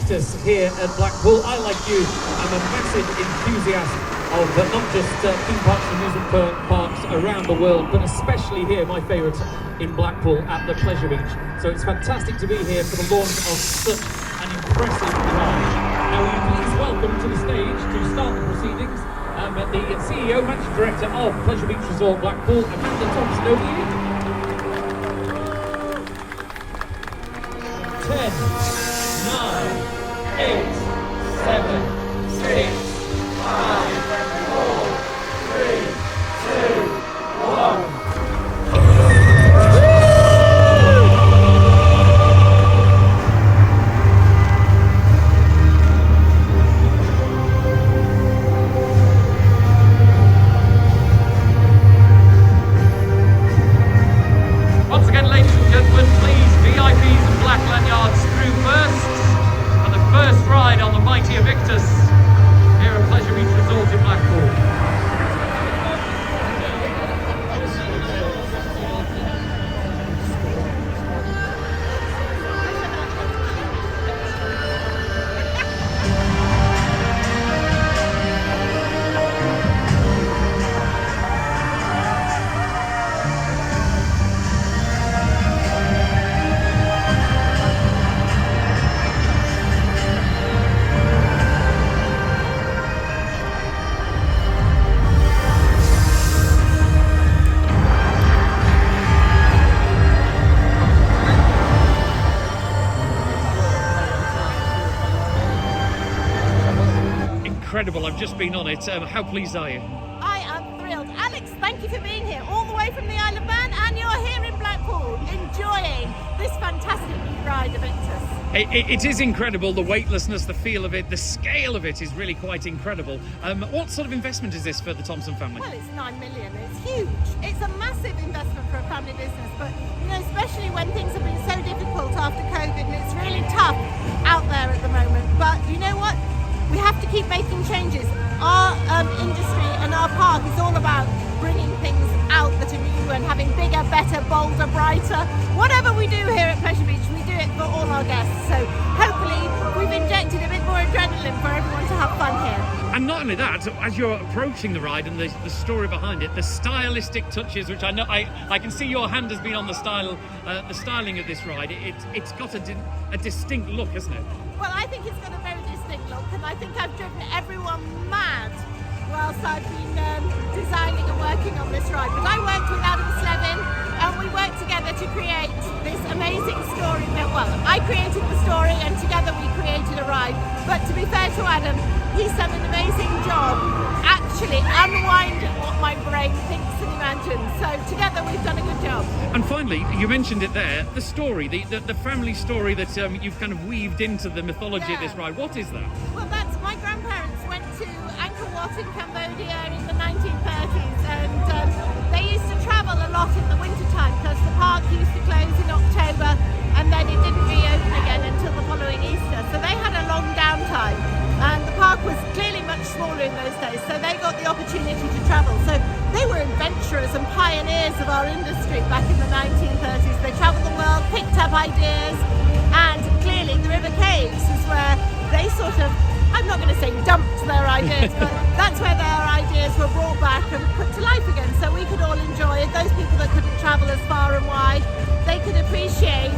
Aviktas here at Blackpool. I, like you, am a massive enthusiast of not just theme parks and amusement parks around the world, but especially here, my favourite in Blackpool at the Pleasure Beach. So it's fantastic to be here for the launch of such an impressive ride. Now, will you please welcome to the stage to start the proceedings the CEO, Managing Director of Pleasure Beach Resort Blackpool, Amanda Thompson. Over to you. 10, 9, 8, 7, 6, 5, 4, 3, 2, 1. Once again, ladies and gentlemen, please, VIPs and black lanyards through first for the first ride on the mighty Aviktas here at Pleasure Beach Resort in Blackpool. Incredible, I've just been on it. How pleased are you? I am thrilled. Alex, thank you for being here, all the way from the Isle of Man, and you're here in Blackpool, enjoying this fantastic new ride of Aviktas. It is incredible, the weightlessness, the feel of it, the scale of it is really quite incredible. What sort of investment is this for the Thompson family? Well, it's 9 million, it's huge. It's a massive investment for a family business, but especially when things have been so difficult after COVID, and it's really tough out there at the moment. But you know what? We have to keep making changes. Our industry and our park is all about bringing things out that are new and having bigger, better, bolder, brighter. Whatever we do here at Pleasure Beach, we do it for all our guests. So hopefully we've injected a bit more adrenaline for everyone to have fun here. And not only that, as you're approaching the ride and the story behind it, the stylistic touches, which I know I can see your hand has been on the styling of this ride. It's got a distinct look, hasn't it? Well, I think it's got a very distinct look, and I think I've driven everyone mad whilst I've been designing and working on this ride. But I worked with Adam Slevin, and we worked together to create this amazing story. Well, I created the story, and together we created a ride. But to be fair to Adam, he's done an amazing job actually unwinding what my brain thinks and imagines. So together we've done a good job. And finally, you mentioned it there, the story, the family story that you've kind of weaved into the mythology of this ride. What is that? Well, that's my grandparents went to Angkor Wat in Cambodia in the 1930s, and they used to travel a lot in the winter time because the park used to close in October, and then it didn't reopen again until the following Easter. So they had a long downtime, and the park was clearly much smaller in those days, so they got the opportunity to travel. So they were adventurers and pioneers of our industry back in the 1930s. They travelled the world, picked up ideas, and clearly the River Caves is where they sort of, I'm not going to say dumped their ideas, but that's where their ideas were brought back and put to life again, so we could all enjoy it. Those people that couldn't travel as far and wide, they could appreciate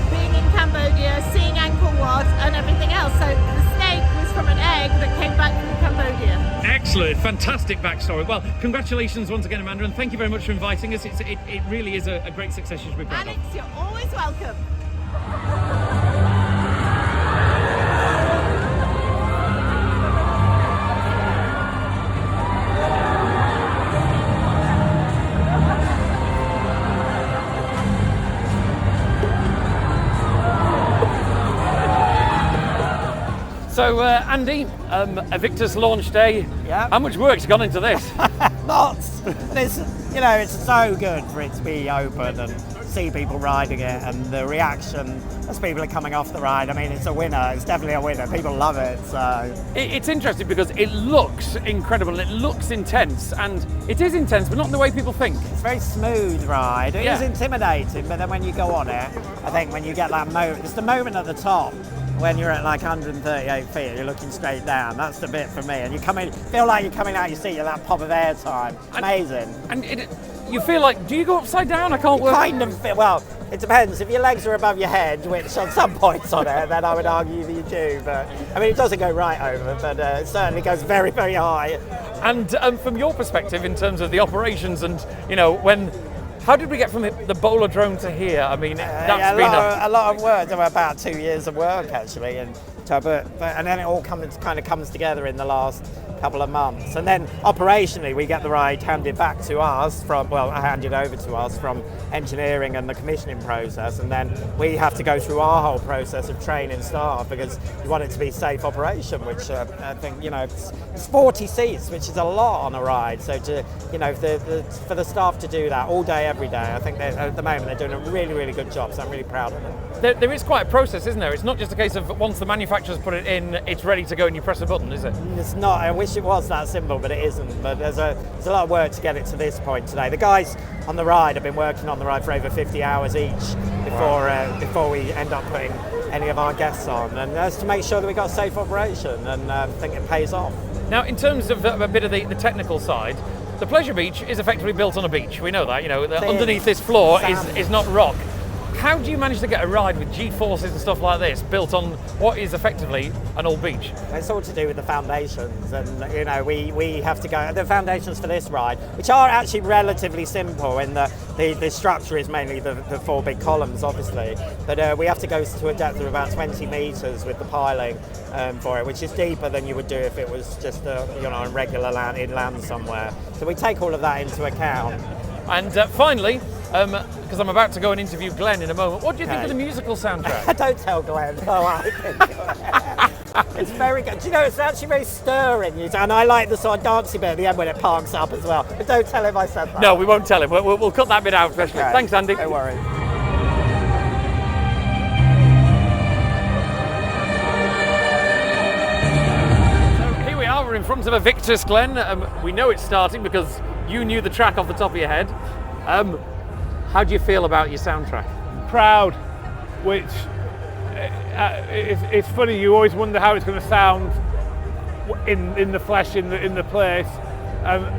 being in Cambodia, seeing Angkor Wat and everything else. So the snake was from an egg that came back from Cambodia. Excellent, fantastic backstory. Well, congratulations once again, Amanda, and thank you very much for inviting us. It really is a great success you should be proud of. Alex, you're always welcome. So, Andy, Aviktas launch day. Yeah. How much work's gone into this? Lots. And it's so good for it to be open and see people riding it, and the reaction as people are coming off the ride. I mean, it's a winner. It's definitely a winner. People love it. So It's interesting because it looks incredible. It looks intense, and it is intense, but not in the way people think. it's a very smooth ride. It Yeah. is intimidating, but then when you go on it, I think when you get that moment, it's the moment at the top when you're at like 138 feet and you're looking straight down. That's the bit for me. And feel like you're coming out your seat at that pop of air time. Amazing. You feel like, do you go upside down? I can't work. Kind of feel, well, it depends. If your legs are above your head, which on some points on it, then I would argue that you do. But I mean, it doesn't go right over, but it certainly goes very, very high. And from your perspective, in terms of the operations, and how did we get from the bowler drone to here? I mean, that's been a lot of work. There were about 2 years of work actually, and then it all comes together in the last couple of months. And then operationally, we get the ride handed over to us from engineering and the commissioning process, and then we have to go through our whole process of training staff because we want it to be safe operation, which I think, it's 40 seats, which is a lot on a ride. So for the staff to do that all day, every day, I think at the moment they're doing a really, really good job, so I'm really proud of them. There is quite a process, isn't there? It's not just a case of once the manufacturers put it in, it's ready to go and you press a button, is it? It's not. I wish it was that simple, but it isn't. But there's a lot of work to get it to this point today. The guys on the ride have been working on the ride for over 50 hours each before we end up putting any of our guests on, and that's to make sure that we got safe operation, and I think it pays off. Now, in terms of a bit of the technical side, the Pleasure Beach is effectively built on a beach. We know that. Underneath this floor is not rock. How do you manage to get a ride with G-forces and stuff like this built on what is effectively an old beach? It's all to do with the foundations, and we have to go. The foundations for this ride, which are actually relatively simple, in the structure is mainly the four big columns, obviously, but we have to go to a depth of about 20 metres with the piling for it, which is deeper than you would do if it was just on regular land inland somewhere. So we take all of that into account. And finally, because I'm about to go and interview Glenn in a moment, what do you think of the musical soundtrack? Don't tell Glenn. I think it's very good. Do you know, it's actually very stirring, and I like the sort of dancey bit at the end when it parks up as well. But don't tell him I said that. No, we won't tell him. We'll cut that bit out, especially. Okay. Thanks, Andy. Don't worry. So here we are. We're in front of Aviktas, Glenn. We know it's starting because you knew the track off the top of your head. How do you feel about your soundtrack? Proud, which it's funny. You always wonder how it's going to sound in the flesh, in the place.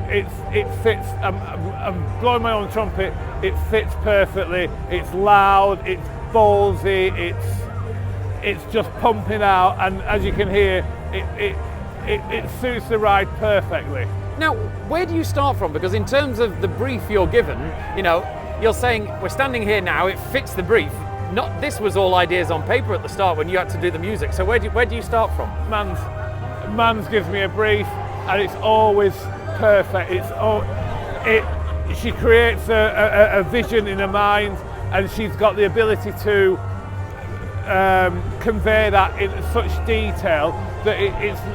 It fits. I'm blowing my own trumpet. It fits perfectly. It's loud. It's ballsy. It's just pumping out, and as you can hear, it suits the ride perfectly. Now, where do you start from? Because in terms of the brief you're given, you're saying we're standing here now, it fits the brief. This was all ideas on paper at the start when you had to do the music. So where do you start from? Mans gives me a brief, and it's always perfect. She creates a vision in her mind, and she's got the ability to convey that in such detail that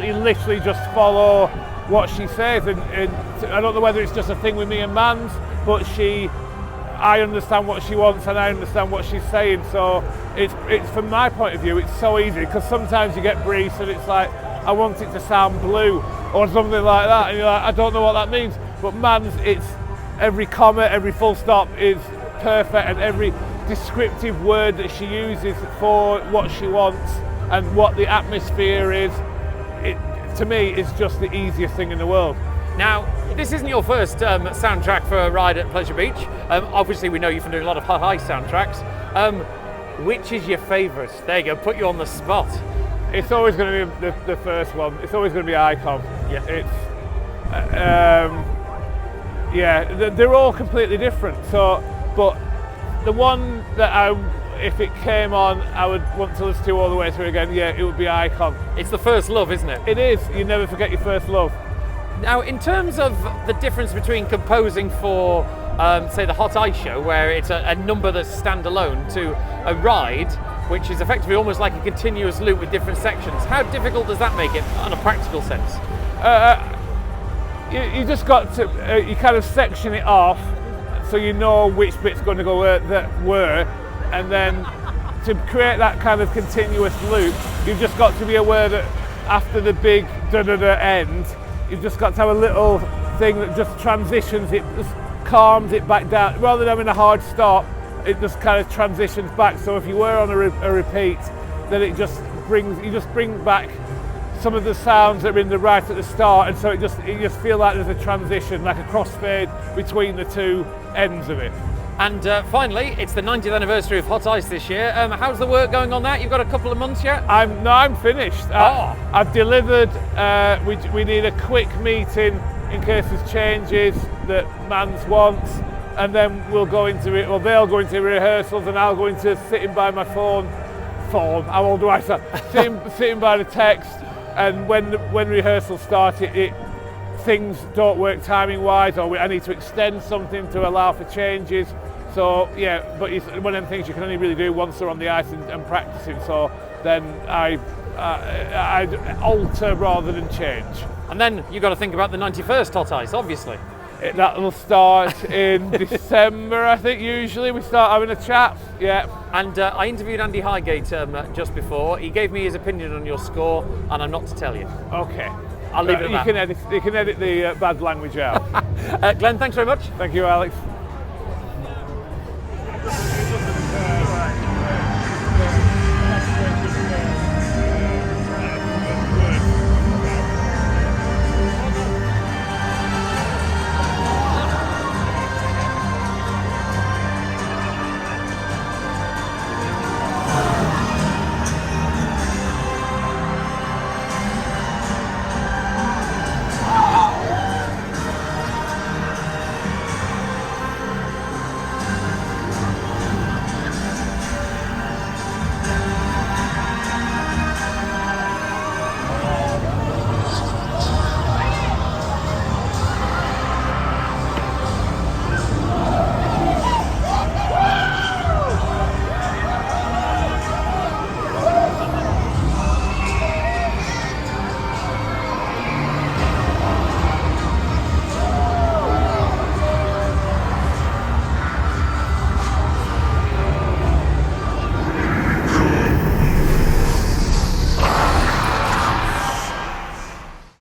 you literally just follow what she says, and I don't know whether it's just a thing with me and Mans, but I understand what she wants and I understand what she's saying. So it's from my point of view, it's so easy, because sometimes you get briefs and it's like, I want it to sound blue or something like that, and you're like, I don't know what that means. But Mans, it's every comma, every full stop is perfect, and every descriptive word that she uses for what she wants and what the atmosphere is, to me, it's just the easiest thing in the world. Now, this isn't your first soundtrack for a ride at Pleasure Beach. Obviously, we know you've been doing a lot of high soundtracks. Which is your favourite? There you go, put you on the spot. It's always going to be the first one. It's always going to be Icon. Yeah. They're all completely different. So, but the one that if it came on, I would want to listen to all the way through again. Yeah, it would be Icon. It's the first love, isn't it? It is. You never forget your first love. Now, in terms of the difference between composing for, say, the Hot Ice Show, where it's a number that's standalone, to a ride, which is effectively almost like a continuous loop with different sections, how difficult does that make it on a practical sense? You just got to, you kind of section it off so you know which bit's going to go where, and then to create that kind of continuous loop, you've just got to be aware that after the big da-da-da end, you've just got to have a little thing that just transitions it, just calms it back down. Rather than having a hard stop, it just kind of transitions back. So if you were on a repeat, then it just you just bring back some of the sounds that are in the right at the start, and so you just feel like there's a transition, like a crossfade between the two ends of it. And finally, it's the 90th anniversary of Hot Ice this year. How's the work going on that? You've got a couple of months yet? I'm finished. I've delivered. We need a quick meeting in case there's changes that Mans wants, and then we'll go into it. Well, they'll go into rehearsals, and I'll go into sitting by my phone. How old do I sound? sitting by the text, and when rehearsals start, things don't work timing wise, or I need to extend something to allow for changes. So yeah, but it's one of them things you can only really do once they're on the ice and practicing. So then I'd alter rather than change. And then you've got to think about the 91st Hot Ice, obviously. That'll start in December, I think. Usually we start having a chat. Yeah. And I interviewed Andy Highgate just before. He gave me his opinion on your score, and I'm not to tell you. Okay. I'll leave it at that. You can edit the bad language out. Glenn, thanks very much. Thank you, Alex.